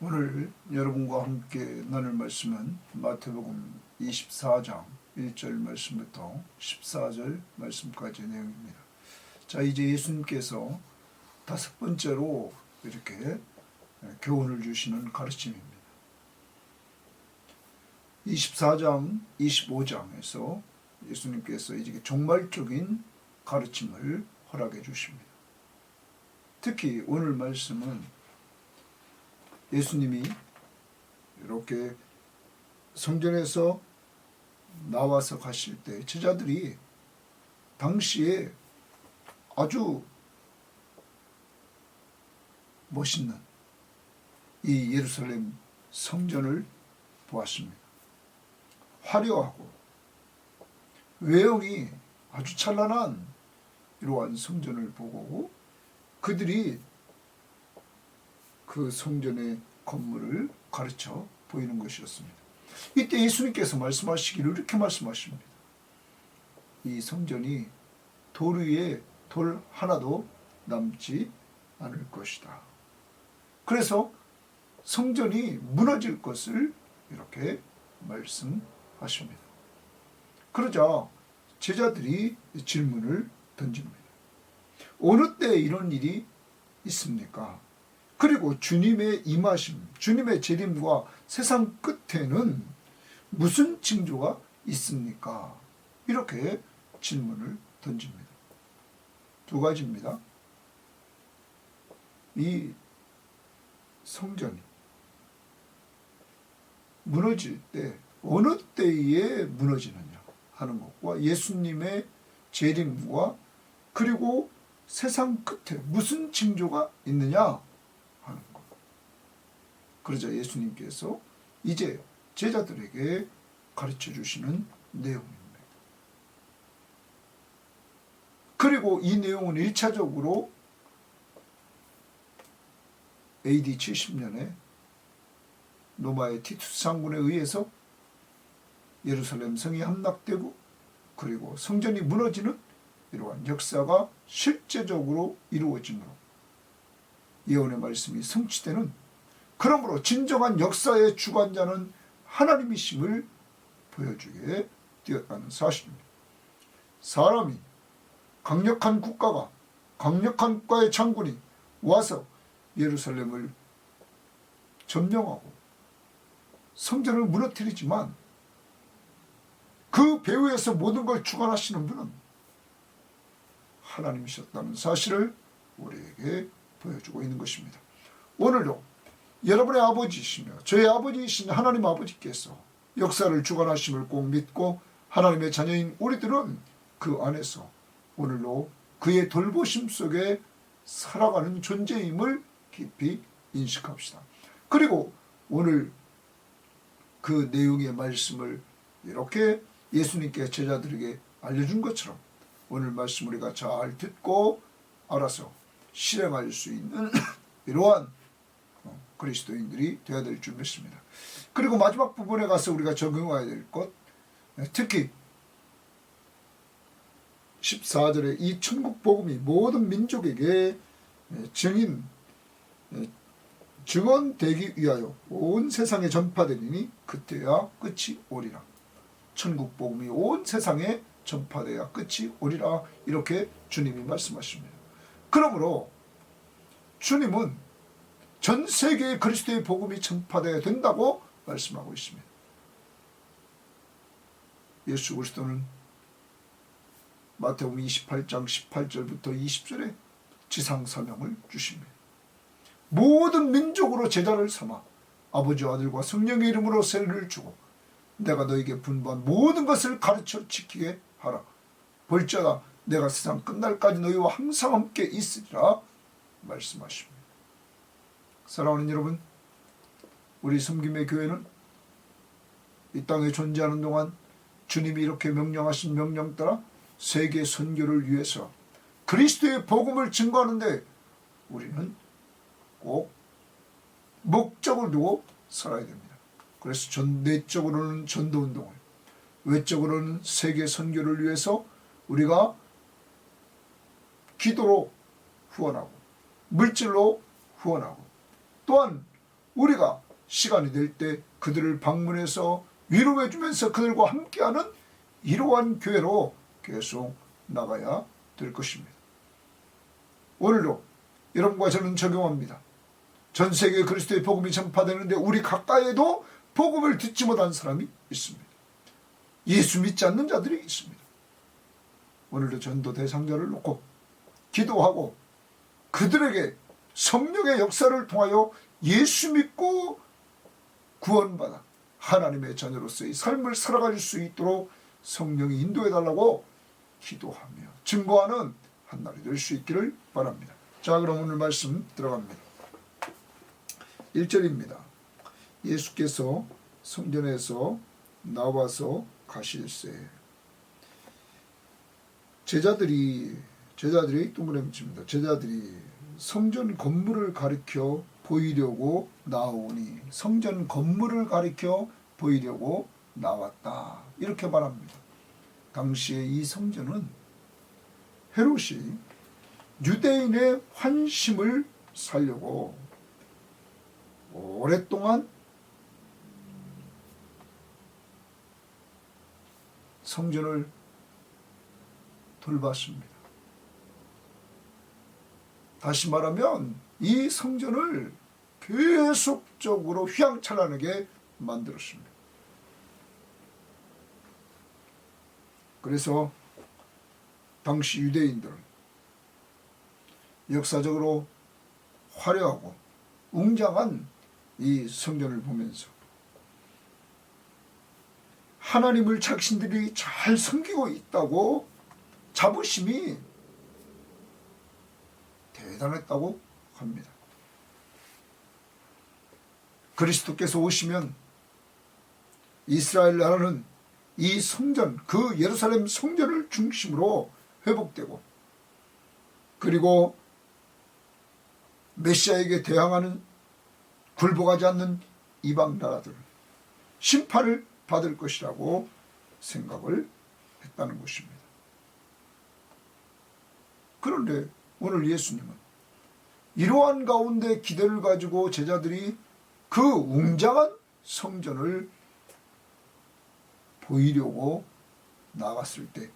오늘 여러분과 함께 나눌 말씀은 마태복음 24장 1절 말씀부터 14절 말씀까지의 내용입니다. 자, 이제 예수님께서 다섯 번째로 이렇게 교훈을 주시는 가르침입니다. 24장, 25장에서 예수님께서 이제 종말적인 가르침을 허락해 주십니다. 특히 오늘 말씀은 예수님이 이렇게 성전에서 나와서 가실 때 제자들이 당시에 아주 멋있는 이 예루살렘 성전을 보았습니다. 화려하고 외형이 아주 찬란한 이러한 성전을 보고 그들이 그 성전의 건물을 가르쳐 보이는 것이었습니다. 이때 예수님께서 말씀하시기를 이렇게 말씀하십니다. 이 성전이 돌 위에 돌 하나도 남지 않을 것이다. 그래서 성전이 무너질 것을 이렇게 말씀하십니다. 그러자 제자들이 질문을 던집니다. 어느 때 이런 일이 있습니까? 그리고 주님의 임하심, 주님의 재림과 세상 끝에는 무슨 징조가 있습니까? 이렇게 질문을 던집니다. 두 가지입니다. 이 성전이 무너질 때 어느 때에 무너지느냐 하는 것과 예수님의 재림과 그리고 세상 끝에 무슨 징조가 있느냐 하는 것. 그러자 예수님께서 이제 제자들에게 가르쳐 주시는 내용입니다. 그리고 이 내용은 1차적으로 AD 70년에 로마의 티투스 장군에 의해서 예루살렘 성이 함락되고 그리고 성전이 무너지는 이러한 역사가 실제적으로 이루어지므로 예언의 말씀이 성취되는, 그러므로 진정한 역사의 주관자는 하나님이심을 보여주게 되었다는 사실입니다. 사람이, 강력한 국가가, 강력한 국가의 장군이 와서 예루살렘을 점령하고 성전을 무너뜨리지만 그 배후에서 모든 걸 주관하시는 분은 하나님이셨다는 사실을 우리에게 보여주고 있는 것입니다. 오늘도 여러분의 아버지이시며 저의 아버지이신 하나님 아버지께서 역사를 주관하심을 꼭 믿고 하나님의 자녀인 우리들은 그 안에서 오늘도 그의 돌보심 속에 살아가는 존재임을 깊이 인식합시다. 그리고 오늘 그 내용의 말씀을 이렇게 예수님께 제자들에게 알려준 것처럼 오늘 말씀 우리가 잘 듣고 알아서 실행할 수 있는 이러한 그리스도인들이 되어야 될 줄 믿습니다. 그리고 마지막 부분에 가서 우리가 적용해야 될 것, 특히 14절에 이 천국 복음이 모든 민족에게 증언되기 위하여 온 세상에 전파되리니 그때야 끝이 오리라. 천국 복음이 온 세상에 전파되어야 끝이 오리라. 이렇게 주님이 말씀하십니다. 그러므로 주님은 전 세계에 그리스도의 복음이 전파되어야 된다고 말씀하고 있습니다. 예수 그리스도는 마태복음 28장 18절부터 20절에 지상사명을 주십니다. 모든 민족으로 제자를 삼아 아버지와 아들과 성령의 이름으로 세례를 주고 내가 너에게 분부한 모든 것을 가르쳐 지키게 하라. 볼지어다 내가 세상 끝날까지 너희와 항상 함께 있으리라 말씀하십니다. 사랑하는 여러분, 우리 섬김의 교회는 이 땅에 존재하는 동안 주님이 이렇게 명령하신 명령 따라 세계 선교를 위해서 그리스도의 복음을 증거하는데 우리는 꼭 목적을 두고 살아야 됩니다. 그래서 내적으로는 전도운동을, 외적으로는 세계 선교를 위해서 우리가 기도로 후원하고 물질로 후원하고 또한 우리가 시간이 될 때 그들을 방문해서 위로해 주면서 그들과 함께하는 이러한 교회로 계속 나가야 될 것입니다. 오늘도 여러분과 저는 적용합니다. 전 세계 그리스도의 복음이 전파되는데 우리 가까이에도 복음을 듣지 못한 사람이 있습니다. 예수 믿지 않는 자들이 있습니다. 오늘도 전도 대상자를 놓고 기도하고 그들에게 성령의 역사를 통하여 예수 믿고 구원받아 하나님의 자녀로서의 삶을 살아갈 수 있도록 성령이 인도해달라고 기도하며 증거하는 한날이 될 수 있기를 바랍니다. 자, 그럼 오늘 말씀 들어갑니다. 1절입니다. 예수께서 성전에서 나와서 가실새. 제자들이 동그라미 칩니다. 제자들이 성전 건물을 가리켜 보이려고 나오니, 성전 건물을 가리켜 보이려고 나왔다, 이렇게 말합니다. 당시에 이 성전은 헤롯이 유대인의 환심을 살려고 오랫동안 성전을 돌봤습니다. 다시 말하면 이 성전을 계속적으로 휘황찬란하게 만들었습니다. 그래서 당시 유대인들은 역사적으로 화려하고 웅장한 이 성전을 보면서 하나님을 자신들이 잘 섬기고 있다고 자부심이 대단했다고 합니다. 그리스도께서 오시면 이스라엘 나라는 이 성전, 그 예루살렘 성전을 중심으로 회복되고, 그리고 메시아에게 대항하는 굴복하지 않는 이방 나라들은 심판을 받을 것이라고 생각을 했다는 것입니다. 그런데 오늘 예수님은 이러한 가운데 기대를 가지고 제자들이 그 웅장한 성전을 보이려고 나갔을 때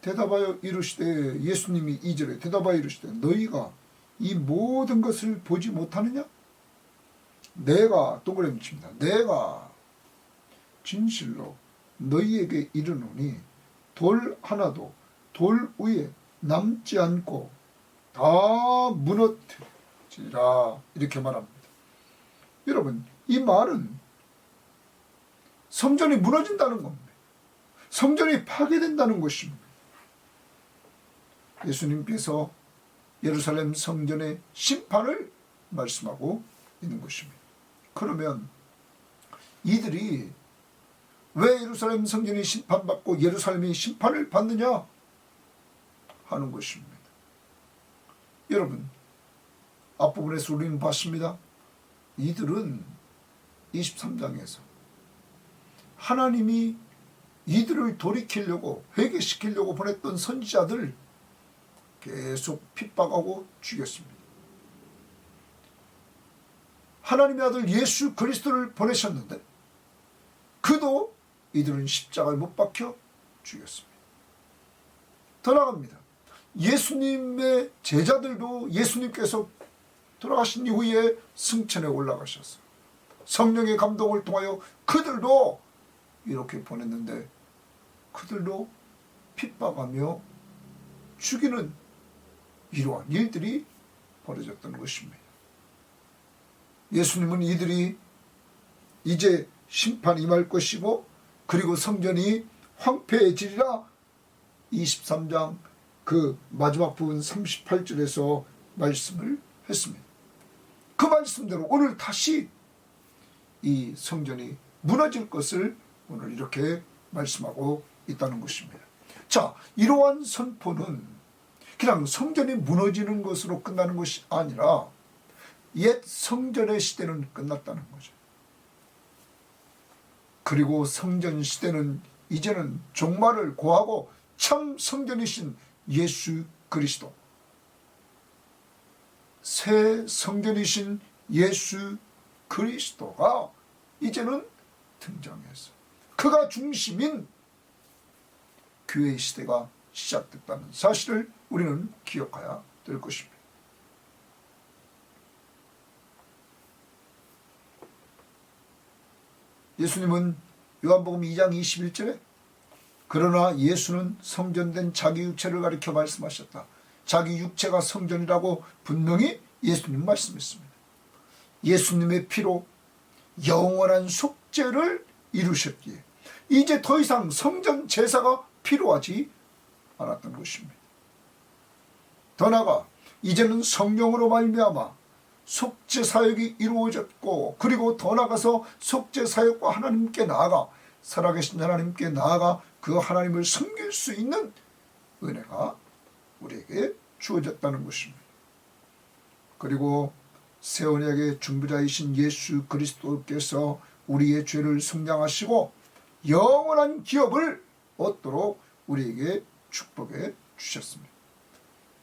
대답하여 이르시되, 예수님이 2절에 대답하여 이르시되, 너희가 이 모든 것을 보지 못하느냐? 내가, 동그라미 칩니다. 내가 진실로 너희에게 이르노니 돌 하나도 돌 위에 남지 않고 다 무너뜨리라, 이렇게 말합니다. 여러분, 이 말은 성전이 무너진다는 겁니다. 성전이 파괴된다는 것입니다. 예수님께서 예루살렘 성전의 심판을 말씀하고 있는 것입니다. 그러면 이들이 왜 예루살렘 성전이 심판받고 예루살렘이 심판을 받느냐 하는 것입니다. 여러분, 앞부분에서 우리는 봤습니다. 이들은 23장에서 하나님이 이들을 돌이키려고, 회개시키려고 보냈던 선지자들 계속 핍박하고 죽였습니다. 하나님의 아들 예수 그리스도를 보내셨는데 그도 이들은 십자가에 못 박혀 죽였습니다. 더 나아갑니다. 예수님의 제자들도 예수님께서 돌아가신 이후에 승천에 올라가셨어요. 성령의 감동을 통하여 그들도 이렇게 보냈는데 그들도 핍박하며 죽이는 이러한 일들이 벌어졌던 것입니다. 예수님은 이들이 이제 심판이 임할 것이고, 그리고 성전이 황폐해지리라 23장 그 마지막 부분 38절에서 말씀을 했습니다. 그 말씀대로 오늘 다시 이 성전이 무너질 것을 오늘 이렇게 말씀하고 있다는 것입니다. 자, 이러한 선포는 그냥 성전이 무너지는 것으로 끝나는 것이 아니라 옛 성전의 시대는 끝났다는 거죠. 그리고 성전 시대는 이제는 종말을 고하고 참 성전이신 예수 그리스도, 새 성전이신 예수 그리스도가 이제는 등장해서 그가 중심인 교회 시대가 시작됐다는 사실을 우리는 기억해야 될 것입니다. 예수님은 요한복음 2장 21절에 그러나 예수는 성전된 자기 육체를 가리켜 말씀하셨다. 자기 육체가 성전이라고 분명히 예수님 말씀했습니다. 예수님의 피로 영원한 속죄를 이루셨기에 이제 더 이상 성전 제사가 필요하지 않았던 것입니다. 더 나아가 이제는 성령으로 말미암아 속죄 사역이 이루어졌고 그리고 더 나아가서 속죄 사역과 하나님께 나아가 살아계신 하나님께 나아가 그 하나님을 섬길 수 있는 은혜가 우리에게 주어졌다는 것입니다. 그리고 새 언약의 중보자이신 예수 그리스도께서 우리의 죄를 속량하시고 영원한 기업을 얻도록 우리에게 축복해 주셨습니다.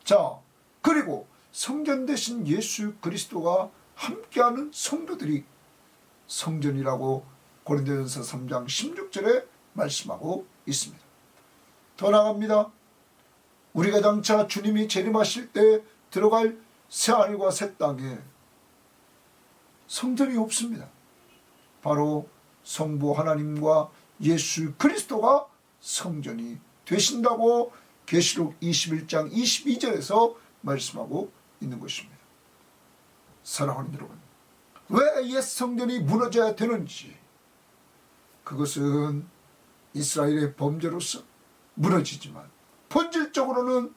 자, 그리고 성전 되신 예수 그리스도가 함께하는 성도들이 성전이라고 고린도전서 3장 16절에 말씀하고 있습니다. 더 나아갑니다. 우리가 장차 주님이 재림하실 때 들어갈 새하늘과 새 땅에 성전이 없습니다. 바로 성부 하나님과 예수 그리스도가 성전이 되신다고 계시록 21장 22절에서 말씀하고 있는 것입니다. 사랑하는 여러분, 왜 옛 성전이 무너져야 되는지, 그것은 이스라엘의 범죄로서 무너지지만 본질적으로는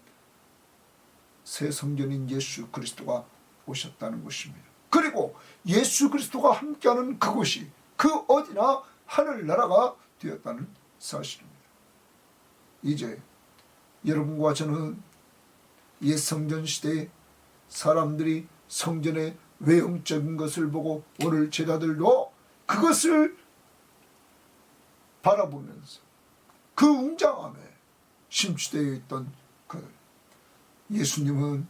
새 성전인 예수 그리스도가 오셨다는 것입니다. 그리고 예수 그리스도가 함께하는 그곳이 그 어디나 하늘나라가 되었다는 사실입니다. 이제 여러분과 저는 옛 성전 시대에 사람들이 성전의 외형적인 것을 보고 오늘 제자들도 그것을 바라보면서 그 웅장함에 심취되어 있던 그들, 예수님은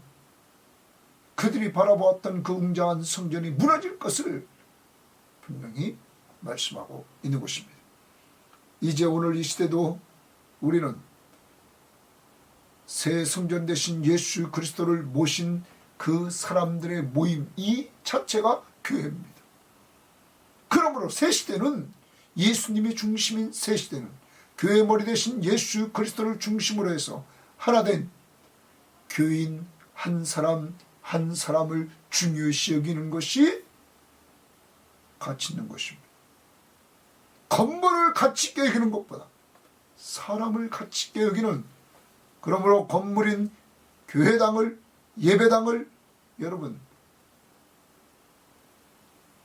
그들이 바라보았던 그 웅장한 성전이 무너질 것을 분명히 말씀하고 있는 것입니다. 이제 오늘 이 시대도 우리는 새 성전 되신 예수 그리스도를 모신 그 사람들의 모임 이 자체가 교회입니다. 그러므로 새 시대는 예수님이 중심인 새 시대는 교회 머리 되신 예수 그리스도를 중심으로 해서 하나된 교인 한 사람 한 사람을 중요시 여기는 것이 가치 있는 것입니다. 건물을 가치 있게 여기는 것보다 사람을 가치 있게 여기는, 그러므로 건물인 교회당을, 예배당을 여러분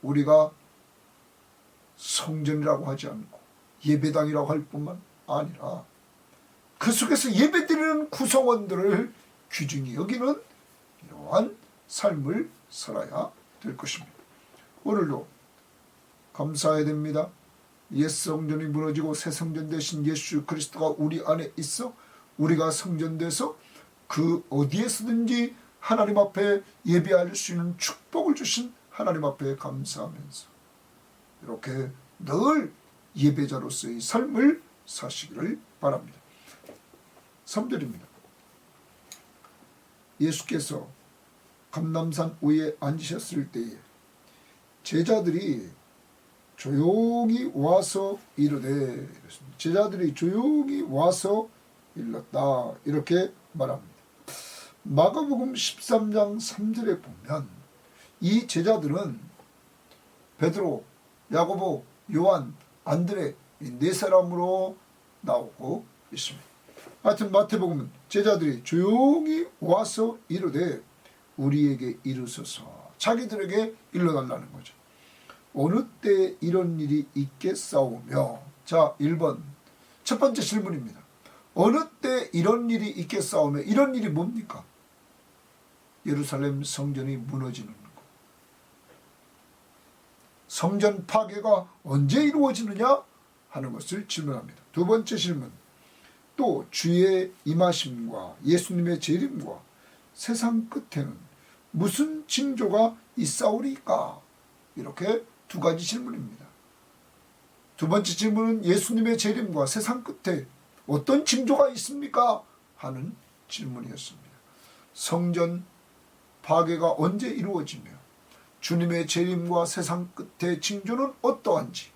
우리가 성전이라고 하지 않고 예배당이라고 할 뿐만 아니라 그 속에서 예배드리는 구성원들을 귀중히 여기는 이러한 삶을 살아야 될 것입니다. 오늘도 감사해야 됩니다. 옛 성전이 무너지고 새 성전 되신 예수 그리스도가 우리 안에 있어 우리가 성전돼서 그 어디에서든지 하나님 앞에 예배할 수 있는 축복을 주신 하나님 앞에 감사하면서 이렇게 늘 예배자로서의 삶을 사시기를 바랍니다. 3절입니다. 예수께서 감람산 위에 앉으셨을 때에 제자들이 조용히 와서 이르되, 제자들이 조용히 와서 일렀다 이렇게 말합니다. 마가복음 13장 3절에 보면 이 제자들은 베드로, 야고보, 요한, 안드레 이 네 사람으로 나오고 있습니다. 하여튼 마태복음은 제자들이 조용히 와서 이르되 우리에게 이르소서, 자기들에게 일러달라는 거죠. 어느 때 이런 일이 있겠사오며. 자, 1번 첫 번째 질문입니다. 어느 때 이런 일이 있겠사오며. 이런 일이 뭡니까? 예루살렘 성전이 무너지는 것. 성전 파괴가 언제 이루어지느냐 하는 것을 질문합니다. 두 번째 질문, 또 주의 임하심과 예수님의 재림과 세상 끝에는 무슨 징조가 있사오리까? 이렇게 두 가지 질문입니다. 두 번째 질문은 예수님의 재림과 세상 끝에 어떤 징조가 있습니까? 하는 질문이었습니다. 성전 파괴가 언제 이루어지며 주님의 재림과 세상 끝의 징조는 어떠한지,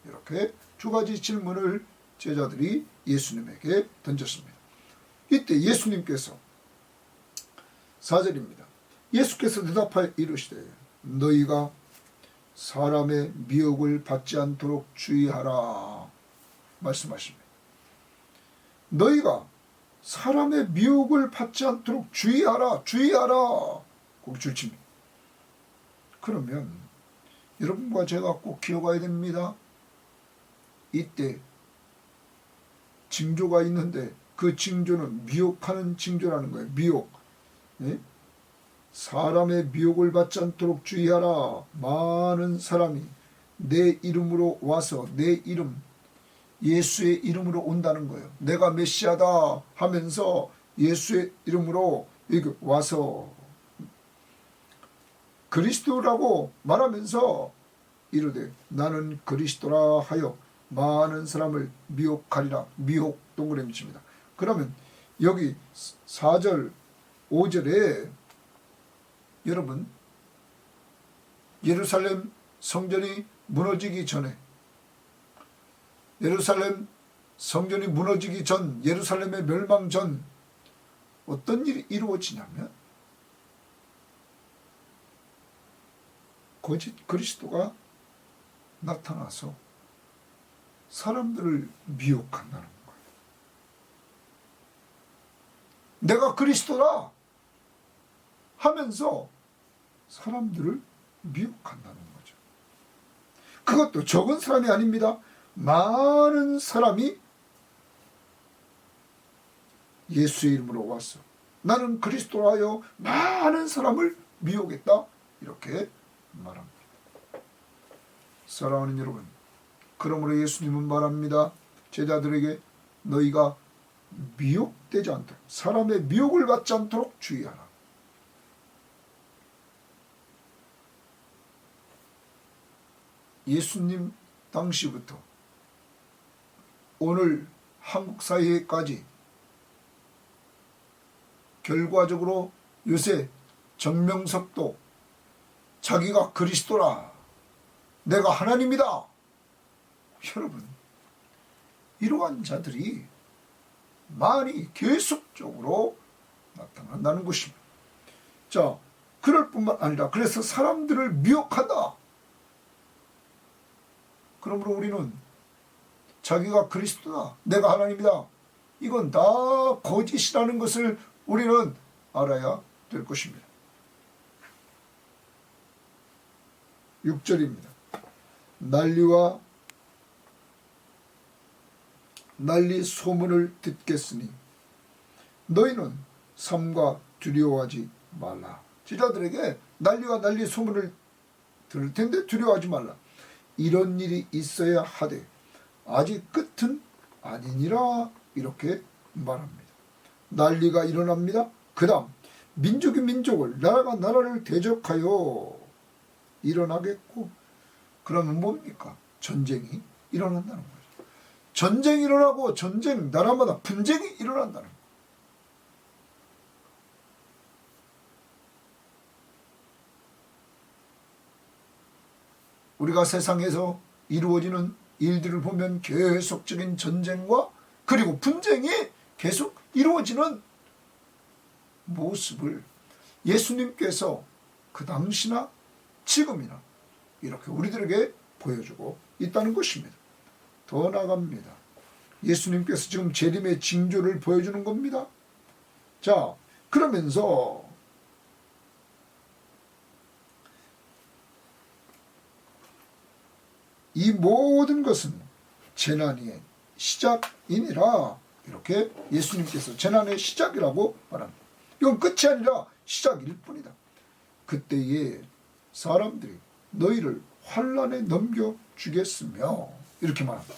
이렇게 두 가지 질문을 제자들이 예수님에게 던졌습니다. 이때 예수님께서 4절입니다. 예수께서 대답하여 이르시되 너희가 사람의 미혹을 받지 않도록 주의하라 말씀하십니다. 너희가 사람의 미혹을 받지 않도록 주의하라, 주의하라. 거기 줄칩니다. 그러면 여러분과 제가 꼭 기억해야 됩니다. 이때 징조가 있는데 그 징조는 미혹하는 징조라는 거예요. 미혹. 네? 사람의 미혹을 받지 않도록 주의하라. 많은 사람이 내 이름으로 와서 내 이름, 예수의 이름으로 온다는 거예요. 내가 메시아다 하면서 예수의 이름으로 와서 그리스도라고 말하면서 이르되 나는 그리스도라 하여 많은 사람을 미혹하리라. 미혹 동그라미 칩니다. 그러면 여기 4절 5절에 여러분 예루살렘 성전이 무너지기 전에, 예루살렘 성전이 무너지기 전, 예루살렘의 멸망 전 어떤 일이 이루어지냐면 거짓 그리스도가 나타나서 사람들을 미혹한다는 거예요. 내가 그리스도라 하면서 사람들을 미혹한다는 거죠. 그것도 적은 사람이 아닙니다. 많은 사람이 예수의 이름으로 와서 나는 그리스도라 하여 많은 사람을 미혹했다. 이렇게 말합니다. 사랑하는 여러분, 그러므로 예수님은 말합니다. 제자들에게 너희가 미혹되지 않도록, 사람의 미혹을 받지 않도록 주의하라. 예수님 당시부터 오늘 한국 사회까지 결과적으로 요새 정명석도 자기가 그리스도라, 내가 하나님이다. 여러분, 이러한 자들이 많이 계속적으로 나타난다는 것입니다. 자, 그럴 뿐만 아니라 그래서 사람들을 미혹한다. 그러므로 우리는 자기가 그리스도다, 내가 하나님이다, 이건 다 거짓이라는 것을 우리는 알아야 될 것입니다. 6절입니다. 난리 소문을 듣겠으니 너희는 삼가 두려워하지 말라. 제자들에게 난리와 난리 소문을 들을 텐데 두려워하지 말라. 이런 일이 있어야 하되 아직 끝은 아니니라. 이렇게 말합니다. 난리가 일어납니다. 그 다음 민족이 민족을, 나라가 나라를 대적하여 일어나겠고, 그러면 뭡니까? 전쟁이 일어난다는 거죠. 전쟁이 일어나고 전쟁, 나라마다 분쟁이 일어난다는 거예요. 우리가 세상에서 이루어지는 일들을 보면 계속적인 전쟁과 그리고 분쟁이 계속 이루어지는 모습을 예수님께서 그 당시나 지금이나 이렇게 우리들에게 보여주고 있다는 것입니다. 더 나아갑니다. 예수님께서 지금 재림의 징조를 보여주는 겁니다. 자, 그러면서 이 모든 것은 재난의 시작이니라. 이렇게 예수님께서 재난의 시작이라고 말합니다. 이건 끝이 아니라 시작일 뿐이다. 그때에 사람들이 너희를 환난에 넘겨주겠으며, 이렇게 말합니다.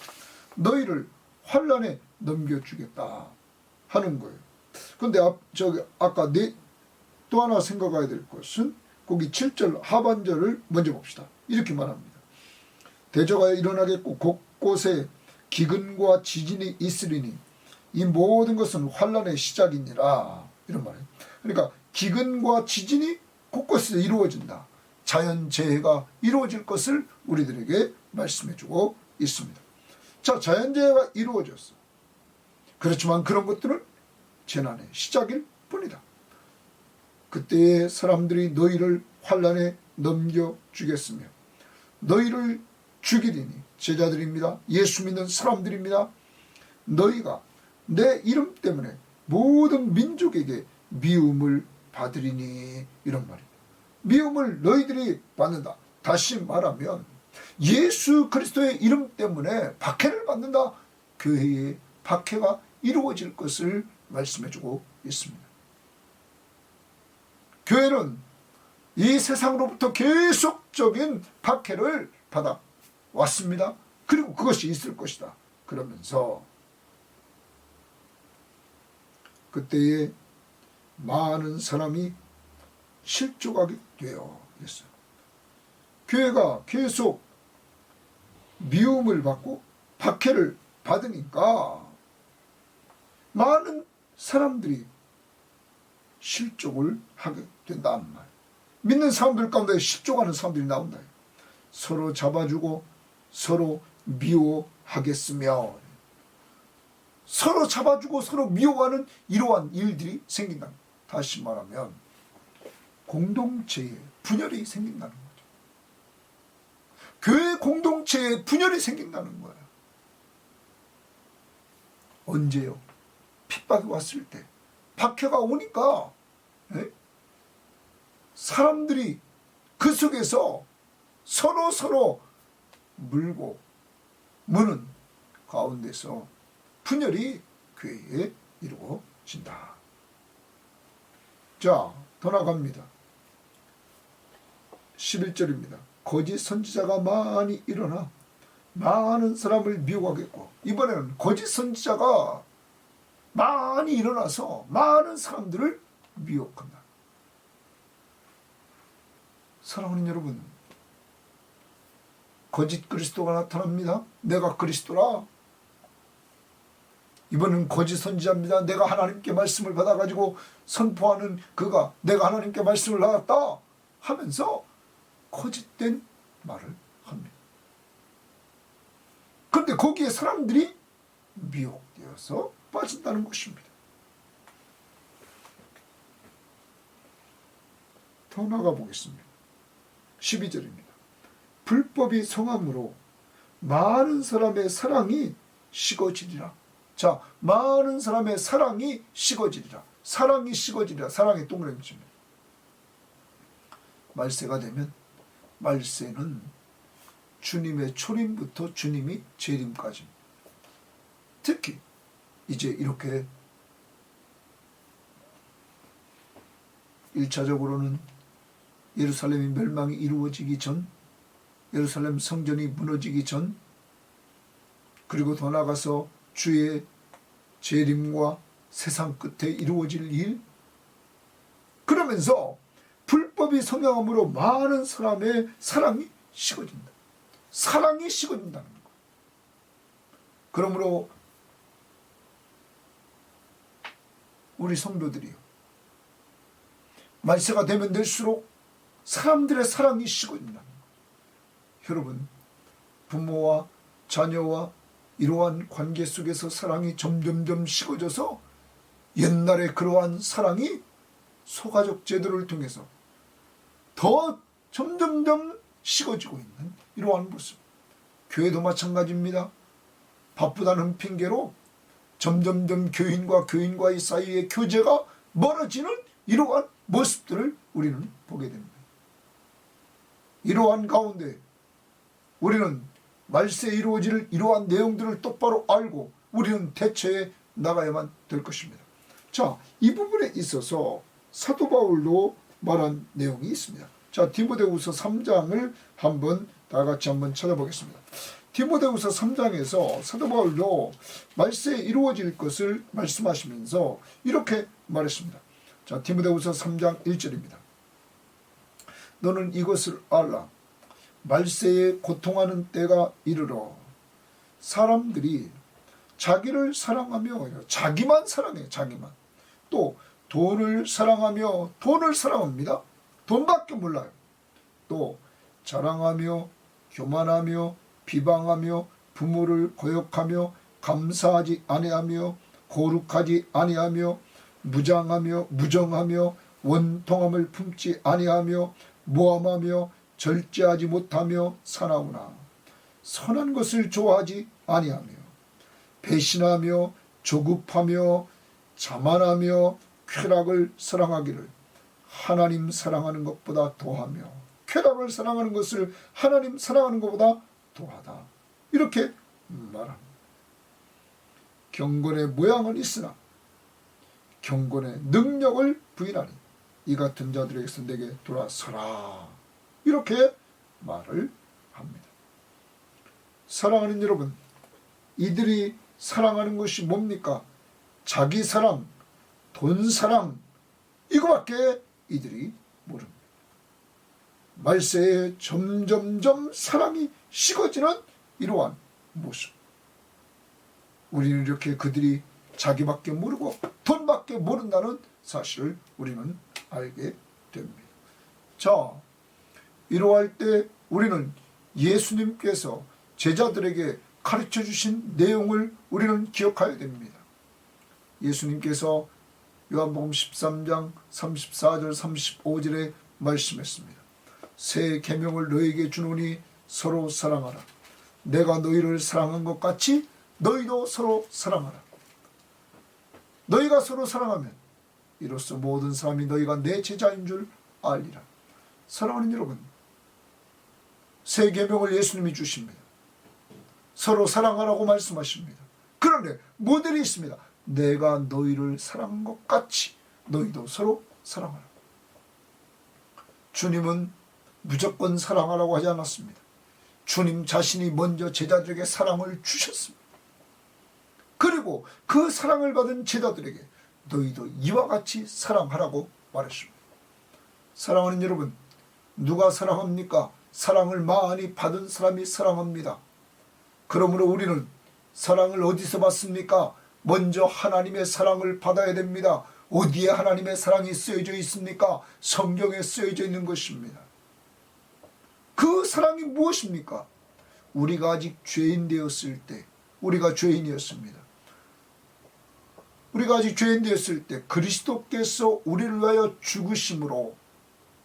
너희를 환난에 넘겨주겠다 하는 거예요. 그런데 아까 또 하나 생각해야 될 것은 거기 7절 하반절을 먼저 봅시다. 이렇게 말합니다. 대저가 일어나겠고 곳곳에 기근과 지진이 있으리니 이 모든 것은 환난의 시작이니라. 이런 말이에요. 그러니까 기근과 지진이 곳곳에서 이루어진다. 자연재해가 이루어질 것을 우리들에게 말씀해주고 있습니다. 자, 자연재해가 이루어졌어. 그렇지만 그런 것들은 재난의 시작일 뿐이다. 그때에 사람들이 너희를 환난에 넘겨주겠으며 너희를 죽이리니, 제자들입니다. 예수 믿는 사람들입니다. 너희가 내 이름 때문에 모든 민족에게 미움을 받으리니. 이런 말입니다. 미움을 너희들이 받는다. 다시 말하면 예수 그리스도의 이름 때문에 박해를 받는다. 교회의 박해가 이루어질 것을 말씀해주고 있습니다. 교회는 이 세상으로부터 계속적인 박해를 받아왔습니다. 그리고 그것이 있을 것이다. 그러면서 그때에 많은 사람이 실족하게 되어 있어요. 교회가 계속 미움을 받고 박해를 받으니까 많은 사람들이 실족을 하게 된다는 말. 믿는 사람들 가운데 실족하는 사람들이 나온다. 서로 잡아주고 서로 미워하겠으며, 서로 잡아주고 서로 미워하는 이러한 일들이 생긴다. 다시 말하면 공동체에 분열이 생긴다는 거죠. 교회 공동체에 분열이 생긴다는 거예요. 언제요? 핍박이 왔을 때, 박해가 오니까 사람들이 그 속에서 서로 물고 무는 가운데서 분열이 교회에 이루어진다. 자, 더 나갑니다. 11절입니다. 거짓 선지자가 많이 일어나 많은 사람을 미혹하겠고, 이번에는 거짓 선지자가 많이 일어나서 많은 사람들을 미혹한다. 사랑하는 여러분, 거짓 그리스도가 나타납니다. 내가 그리스도라. 이번은 거짓 선지자입니다. 내가 하나님께 말씀을 받아가지고 선포하는 그가 내가 하나님께 말씀을 받았다 하면서 거짓된 말을 합니다. 그런데 거기에 사람들이 미혹되어서 빠진다는 것입니다. 더 나가 보겠습니다. 12절입니다. 불법이 성함으로 많은 사람의 사랑이 식어지리라. 자, 많은 사람의 사랑이 식어지리라. 사랑이 식어지리라. 사랑의 동그라미입니다. 말세가 되면, 말세는 주님의 초림부터 주님이 재림까지입니다. 특히 이제 이렇게 1차적으로는 예루살렘의 멸망이 이루어지기 전, 예루살렘 성전이 무너지기 전, 그리고 더 나아가서 주의 재림과 세상 끝에 이루어질 일, 그러면서 불법이 성행함으로 많은 사람의 사랑이 식어진다. 사랑이 식어진다는 것. 그러므로 우리 성도들이요, 말세가 되면 될수록 사람들의 사랑이 식어진다는 것. 여러분, 부모와 자녀와 이러한 관계 속에서 사랑이 점점점 식어져서 옛날에 그러한 사랑이 소가족 제도를 통해서 더 점점점 식어지고 있는 이러한 모습. 교회도 마찬가지입니다. 바쁘다는 핑계로 점점점 교인과 교인과의 사이의 교제가 멀어지는 이러한 모습들을 우리는 보게 됩니다. 이러한 가운데 우리는 말세에 이루어질 이러한 내용들을 똑바로 알고 우리는 대처해 나가야만 될 것입니다. 자, 이 부분에 있어서 사도 바울도 말한 내용이 있습니다. 자, 디모데후서 3장을 다 같이 한번 찾아보겠습니다. 디모데후서 3장에서 사도 바울도 말세에 이루어질 것을 말씀하시면서 이렇게 말했습니다. 자, 디모데후서 3장 1절입니다. 너는 이것을 알라. 말세에 고통하는 때가 이르러 사람들이 자기를 사랑하며 자기만 사랑해요. 자기만. 또 돈을 사랑하며 돈을 사랑합니다. 돈밖에 몰라요. 또 자랑하며 교만하며 비방하며 부모를 거역하며 감사하지 아니하며 거룩하지 아니하며 무정하며 원통함을 품지 아니하며 모함하며 절제하지 못하며 사나우나 선한 것을 좋아하지 아니하며 배신하며 조급하며 자만하며 쾌락을 사랑하기를 하나님 사랑하는 것보다 더하며 쾌락을 사랑하는 것을 하나님 사랑하는 것보다 더하다. 이렇게 말합니다. 경건의 모양은 있으나 경건의 능력을 부인하니 이 같은 자들에게서 내게 돌아서라. 이렇게 말을 합니다. 사랑하는 여러분, 이들이 사랑하는 것이 뭡니까? 자기 사랑, 돈 사랑, 이거밖에 이들이 모릅니다. 말세에 점점점 사랑이 식어지는 이러한 모습. 우리는 이렇게 그들이 자기밖에 모르고 돈밖에 모른다는 사실을 우리는 알게 됩니다. 자, 이러할 때 우리는 예수님께서 제자들에게 가르쳐 주신 내용을 우리는 기억해야 됩니다. 예수님께서 요한복음 13장 34절 35절에 말씀했습니다. 새 계명을 너희에게 주노니 서로 사랑하라. 내가 너희를 사랑한 것 같이 너희도 서로 사랑하라. 너희가 서로 사랑하면 이로써 모든 사람이 너희가 내 제자인 줄 알리라. 사랑하는 여러분, 새 계명을 예수님이 주십니다. 서로 사랑하라고 말씀하십니다. 그런데 모델이 있습니다. 내가 너희를 사랑한 것 같이 너희도 서로 사랑하라. 주님은 무조건 사랑하라고 하지 않았습니다. 주님 자신이 먼저 제자들에게 사랑을 주셨습니다. 그리고 그 사랑을 받은 제자들에게 너희도 이와 같이 사랑하라고 말했습니다. 사랑하는 여러분, 누가 사랑합니까? 사랑을 많이 받은 사람이 사랑합니다. 그러므로 우리는 사랑을 어디서 받습니까? 먼저 하나님의 사랑을 받아야 됩니다. 어디에 하나님의 사랑이 쓰여져 있습니까? 성경에 쓰여져 있는 것입니다. 그 사랑이 무엇입니까? 우리가 아직 죄인 되었을 때, 우리가 죄인이었습니다. 우리가 아직 죄인 되었을 때 그리스도께서 우리를 위하여 죽으심으로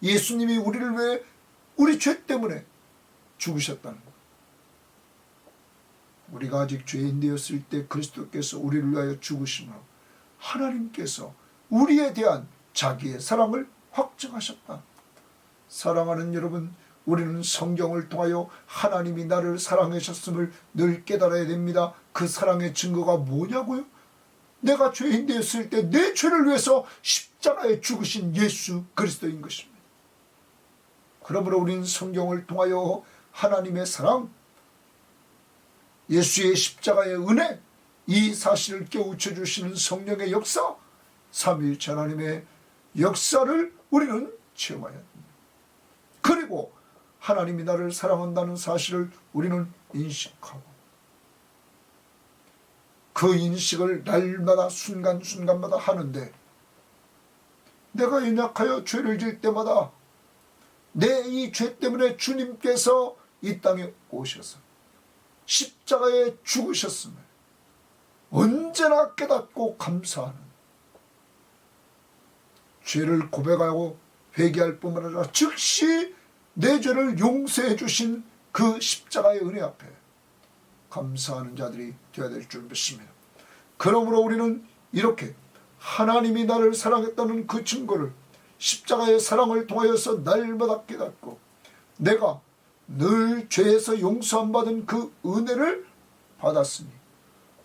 예수님이 우리를 위해 우리 죄 때문에 죽으셨다는 것. 우리가 아직 죄인 되었을 때 그리스도께서 우리를 위하여 죽으심으로 하나님께서 우리에 대한 자기의 사랑을 확증하셨다. 사랑하는 여러분, 우리는 성경을 통하여 하나님이 나를 사랑하셨음을 늘 깨달아야 됩니다. 그 사랑의 증거가 뭐냐고요? 내가 죄인 되었을 때 내 죄를 위해서 십자가에 죽으신 예수 그리스도인 것입니다. 그러므로 우리는 성경을 통하여 하나님의 사랑, 예수의 십자가의 은혜, 이 사실을 깨우쳐 주시는 성령의 역사, 삼위일체 하나님의 역사를 우리는 체험해야 합니다. 그리고 하나님이 나를 사랑한다는 사실을 우리는 인식하고 그 인식을 날마다 순간순간마다 하는데, 내가 연약하여 죄를 지을 때마다 내 이 죄 때문에 주님께서 이 땅에 오셔서 십자가에 죽으셨음을 언제나 깨닫고 감사하는, 죄를 고백하고 회개할 뿐만 아니라 즉시 내 죄를 용서해 주신 그 십자가의 은혜 앞에 감사하는 자들이 되어야 될 줄 믿습니다. 그러므로 우리는 이렇게 하나님이 나를 사랑했다는 그 증거를 십자가의 사랑을 통하여서 날마다 깨닫고 내가 늘 죄에서 용서함 받은 그 은혜를 받았으니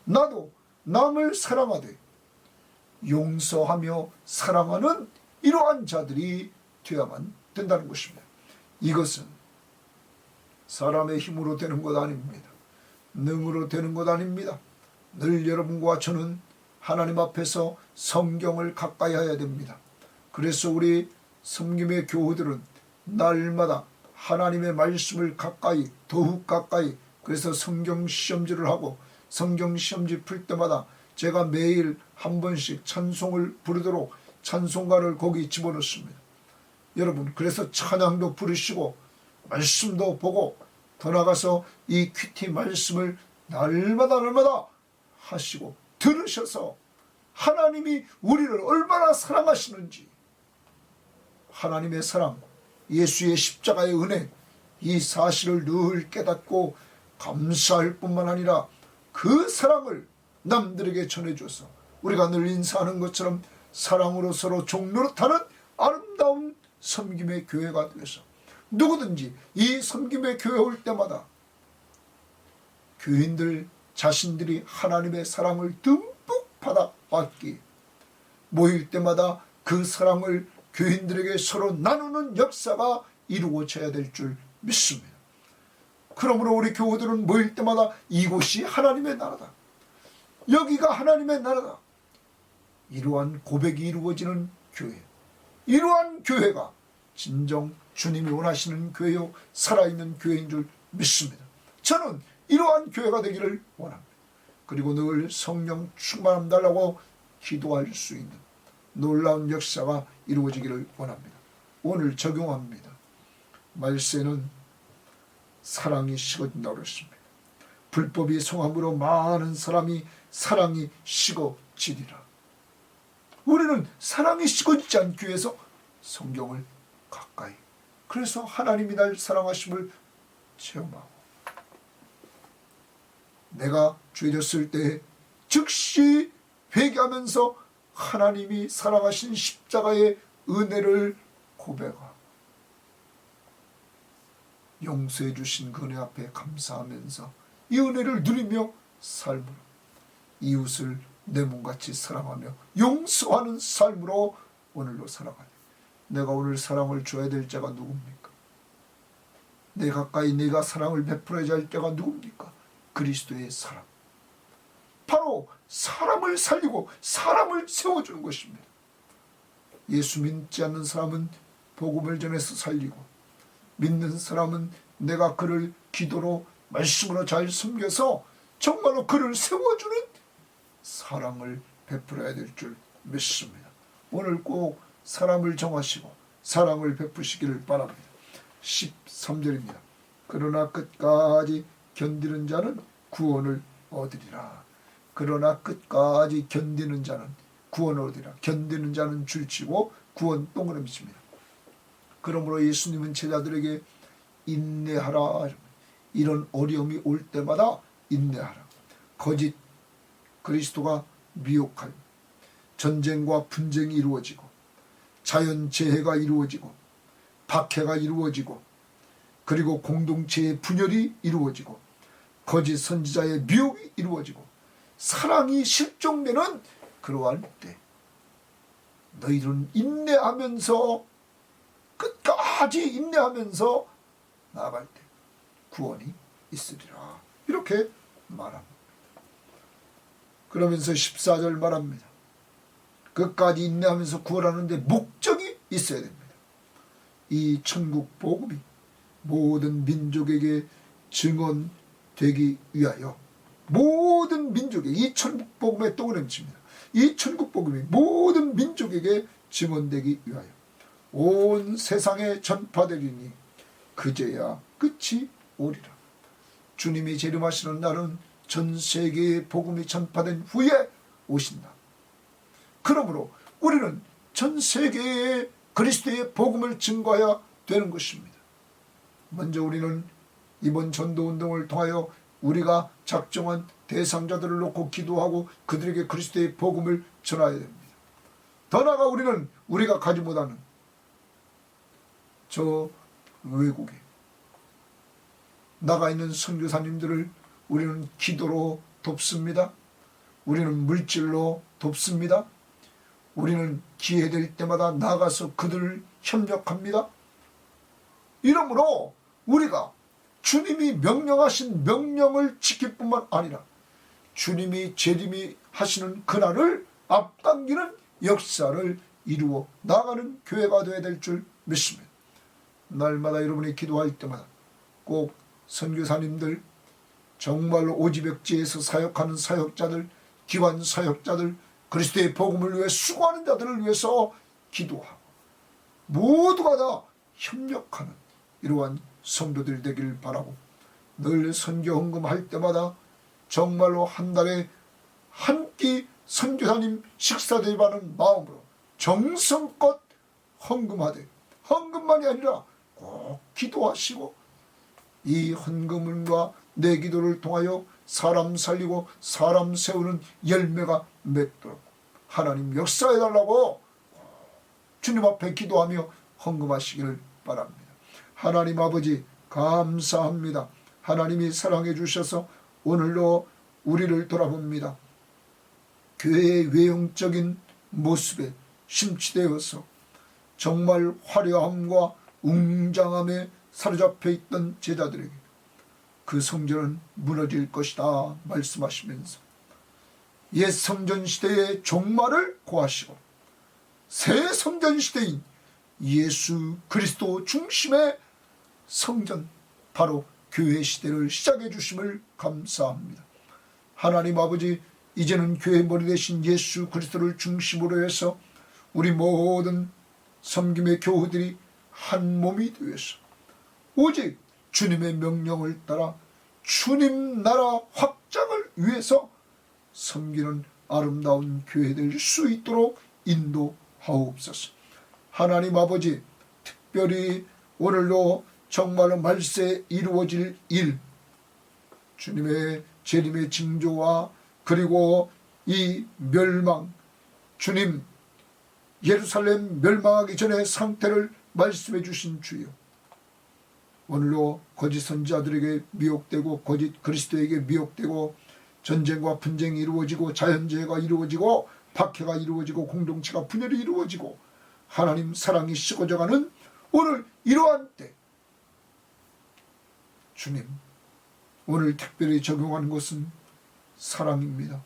나도 남을 사랑하되 용서하며 사랑하는 이러한 자들이 되어야만 된다는 것입니다. 이것은 사람의 힘으로 되는 것 아닙니다. 능으로 되는 것 아닙니다. 늘 여러분과 저는 하나님 앞에서 성경을 가까이 해야 됩니다. 그래서 우리 섬김의 교우들은 날마다 하나님의 말씀을 가까이, 더욱 가까이, 그래서 성경 시험지를 하고 성경 시험지 풀 때마다 제가 매일 한 번씩 찬송을 부르도록 찬송가를 거기 집어넣습니다. 여러분, 그래서 찬양도 부르시고 말씀도 보고 더 나가서 이 큐티 말씀을 날마다 하시고 들으셔서 하나님이 우리를 얼마나 사랑하시는지, 하나님의 사랑, 예수의 십자가의 은혜, 이 사실을 늘 깨닫고 감사할 뿐만 아니라 그 사랑을 남들에게 전해줘서 우리가 늘 인사하는 것처럼 사랑으로 서로 종노릇하는 아름다운 섬김의 교회가 되어서 누구든지 이 섬김의 교회 올 때마다 교인들 자신들이 하나님의 사랑을 듬뿍 받아왔기에 모일 때마다 그 사랑을 교인들에게 서로 나누는 역사가 이루어져야 될 줄 믿습니다. 그러므로 우리 교우들은 모일 때마다 이곳이 하나님의 나라다, 여기가 하나님의 나라다, 이러한 고백이 이루어지는 교회, 이러한 교회가 진정 주님이 원하시는 교회요 살아있는 교회인 줄 믿습니다. 저는 이러한 교회가 되기를 원합니다. 그리고 늘 성령 충만함 달라고 기도할 수 있는 놀라운 역사가 이루어지기를 원합니다. 오늘 적용합니다. 말세는 사랑이 식어진다고 그랬습니다. 불법이 성함으로 많은 사람이 사랑이 식어지리라. 우리는 사랑이 식어지지 않기 위해서 성경을 가까이, 그래서 하나님이 날 사랑하심을 체험하고 내가 죄졌을 때 즉시 회개하면서 하나님이 사랑하신 십자가의 은혜를 고백하고 용서해 주신 그 은혜 앞에 감사하면서 이 은혜를 누리며 삶으로 이웃을 내 몸같이 사랑하며 용서하는 삶으로 오늘로 살아가요. 내가 오늘 사랑을 줘야 될 자가 누굽니까? 내 가까이 내가 사랑을 베풀어야 할 자가 누굽니까? 그리스도의 사랑, 바로 사람을 살리고 사람을 세워주는 것입니다. 예수 믿지 않는 사람은 복음을 전해서 살리고, 믿는 사람은 내가 그를 기도로 말씀으로 잘 섬겨서 정말로 그를 세워주는 사랑을 베풀어야 될 줄 믿습니다. 오늘 꼭 사람을 정하시고 사랑을 베푸시기를 바랍니다. 13절입니다. 그러나 끝까지 견디는 자는 구원을 얻으리라. 그러나 끝까지 견디는 자는 구원을 얻으리라. 견디는 자는 줄치고 구원 동그라미칩니다. 그러므로 예수님은 제자들에게 인내하라, 이런 어려움이 올 때마다 인내하라. 거짓 그리스도가 미혹하여 전쟁과 분쟁이 이루어지고 자연재해가 이루어지고 박해가 이루어지고 그리고 공동체의 분열이 이루어지고 거짓 선지자의 미혹이 이루어지고 사랑이 실종되는 그러한 때 너희들은 인내하면서 끝까지 인내하면서 나아갈 때 구원이 있으리라. 이렇게 말합니다. 그러면서 14절 말합니다. 끝까지 인내하면서 구원하는데 목적이 있어야 됩니다. 이 천국 복음이 모든 민족에게 증언되기 위하여, 모든 민족에게, 이 천국 복음의 동그라미칩니다. 이 천국 복음이 모든 민족에게 증언되기 위하여 온 세상에 전파되리니 그제야 끝이 오리라. 주님이 재림하시는 날은 전 세계에 복음이 전파된 후에 오신다. 그러므로 우리는 전 세계에 그리스도의 복음을 증거해야 되는 것입니다. 먼저 우리는 이번 전도운동을 통하여 우리가 작정한 대상자들을 놓고 기도하고 그들에게 그리스도의 복음을 전해야 됩니다. 더 나아가 우리는 우리가 가지 못하는 저 외국에 나가 있는 선교사님들을 우리는 기도로 돕습니다. 우리는 물질로 돕습니다. 우리는 기회될 때마다 나가서 그들을 협력합니다. 이러므로 우리가 주님이 명령하신 명령을 지킬 뿐만 아니라 주님이 재림이 하시는 그날을 앞당기는 역사를 이루어 나가는 교회가 되어야 될 줄 믿습니다. 날마다 여러분이 기도할 때마다 꼭 선교사님들, 정말로 오지백지에서 사역하는 사역자들, 기관 사역자들, 그리스도의 복음을 위해 수고하는 자들을 위해서 기도하고 모두가 다 협력하는 이러한 성도들 되길 바라고, 늘 선교 헌금할 때마다 정말로 한 달에 한 끼 선교사님 식사대접하는 마음으로 정성껏 헌금하되, 헌금만이 아니라 꼭 기도하시고 이 헌금과 내 기도를 통하여 사람 살리고 사람 세우는 열매가 맺도록 하나님 역사해달라고 주님 앞에 기도하며 헌금하시기를 바랍니다. 하나님 아버지 감사합니다. 하나님이 사랑해 주셔서 오늘도 우리를 돌아봅니다. 교회의 외형적인 모습에 심취되어서 정말 화려함과 웅장함에 사로잡혀 있던 제자들에게 그 성전은 무너질 것이다 말씀하시면서 옛 성전 시대의 종말을 고하시고 새 성전 시대인 예수 그리스도 중심의 성전, 바로 교회 시대를 시작해 주심을 감사합니다. 하나님 아버지, 이제는 교회 머리 대신 예수 그리스도를 중심으로 해서 우리 모든 섬김의 교우들이 한 몸이 되어서 오직 주님의 명령을 따라 주님 나라 확장을 위해서 섬기는 아름다운 교회 될 수 있도록 인도하옵소서. 하나님 아버지, 특별히 오늘도 정말로 말세에 이루어질 일, 주님의 재림의 징조와 그리고 이 멸망, 주님 예루살렘 멸망하기 전의 상태를 말씀해 주신 주여, 오늘도 거짓 선지자들에게 미혹되고 거짓 그리스도에게 미혹되고 전쟁과 분쟁이 이루어지고 자연재해가 이루어지고 박해가 이루어지고 공동체가 분열이 이루어지고 하나님 사랑이 식어져가는 오늘 이러한 때, 주님 오늘 특별히 적용하는 것은 사랑입니다.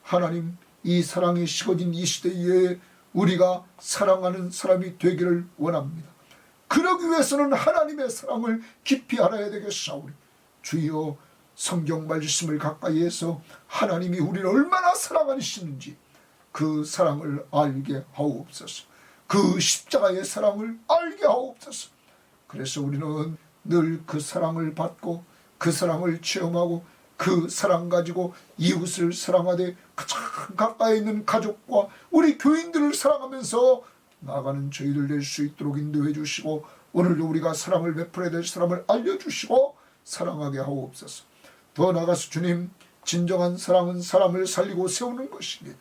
하나님, 이 사랑이 식어진 이 시대에 우리가 사랑하는 사람이 되기를 원합니다. 그러기 위해서는 하나님의 사랑을 깊이 알아야 되겠사오니 주여, 성경 말씀을 가까이 해서 하나님이 우리를 얼마나 사랑하시는지 그 사랑을 알게 하옵소서. 그 십자가의 사랑을 알게 하옵소서. 그래서 우리는 늘 그 사랑을 받고 그 사랑을 체험하고 그 사랑 가지고 이웃을 사랑하되 가장 가까이 있는 가족과 우리 교인들을 사랑하면서 나아가는 저희들 될 수 있도록 인도해 주시고, 오늘도 우리가 사랑을 베풀어야 될 사람을 알려주시고 사랑하게 하옵소서. 더 나아가서 주님, 진정한 사랑은 사람을 살리고 세우는 것이니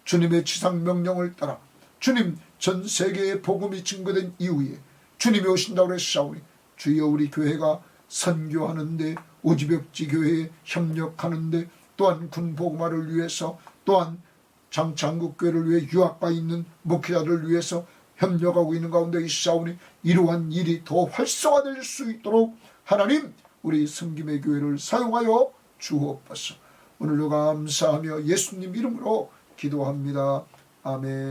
주님의 지상 명령을 따라 주님 전 세계에 복음이 증거된 이후에 주님이 오신다고 했사오니 주여, 우리 교회가 선교하는데 오지벽지 교회에 협력하는데 또한 군복음화를 위해서 또한 장창국교회를 위해 유학가 있는 목회자들을 위해서 협력하고 있는 가운데 있사오니 이러한 일이 더 활성화될 수 있도록 하나님, 우리 섬김의 교회를 사용하여 주옵소서. 오늘도 감사하며 예수님 이름으로 기도합니다. 아멘.